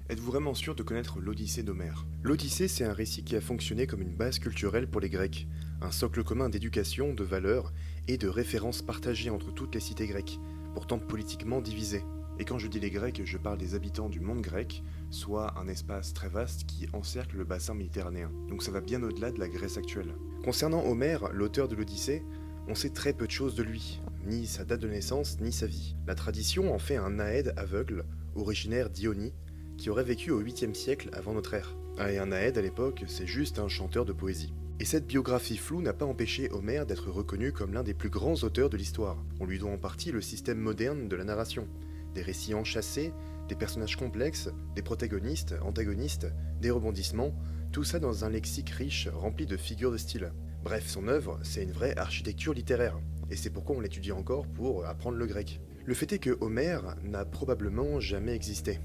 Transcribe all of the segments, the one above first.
Êtes-vous vraiment sûr de connaître l'Odyssée d'Homère? L'Odyssée, c'est un récit qui a fonctionné comme une base culturelle pour les Grecs, un socle commun d'éducation, de valeurs et de références partagées entre toutes les cités grecques, pourtant politiquement divisées. Et quand je dis les Grecs, je parle des habitants du monde grec, soit un espace très vaste qui encercle le bassin méditerranéen. Donc ça va bien au-delà de la Grèce actuelle. Concernant Homère, l'auteur de l'Odyssée, on sait très peu de choses de lui, ni sa date de naissance, ni sa vie. La tradition en fait un Naède aveugle, originaire d'Ionie, qui aurait vécu au 8e siècle avant notre ère. Ah, et un Naède à l'époque, c'est juste un chanteur de poésie. Et cette biographie floue n'a pas empêché Homère d'être reconnu comme l'un des plus grands auteurs de l'histoire. On lui doit en partie le système moderne de la narration. Des récits enchâssés, des personnages complexes, des protagonistes, antagonistes, des rebondissements, tout ça dans un lexique riche rempli de figures de style. Bref, son œuvre, c'est une vraie architecture littéraire. Et c'est pourquoi on l'étudie encore pour apprendre le grec. Le fait est que Homère n'a probablement jamais existé.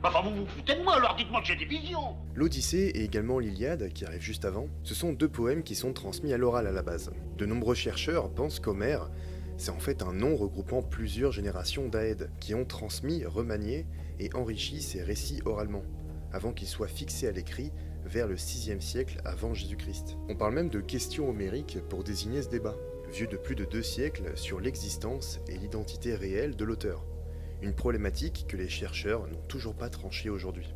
Enfin, vous vous foutez de moi, alors dites-moi que j'ai des visions. L'Odyssée et également l'Iliade, qui arrive juste avant, ce sont deux poèmes qui sont transmis à l'oral à la base. De nombreux chercheurs pensent qu'Homère, c'est en fait un nom regroupant plusieurs générations d'Aèdes, qui ont transmis, remanié et enrichi ces récits oralement, avant qu'ils soient fixés à l'écrit vers le 6e siècle avant Jésus-Christ. On parle même de questions homériques pour désigner ce débat, vieux de plus de 2 siècles sur l'existence et l'identité réelle de l'auteur. Une problématique que les chercheurs n'ont toujours pas tranchée aujourd'hui.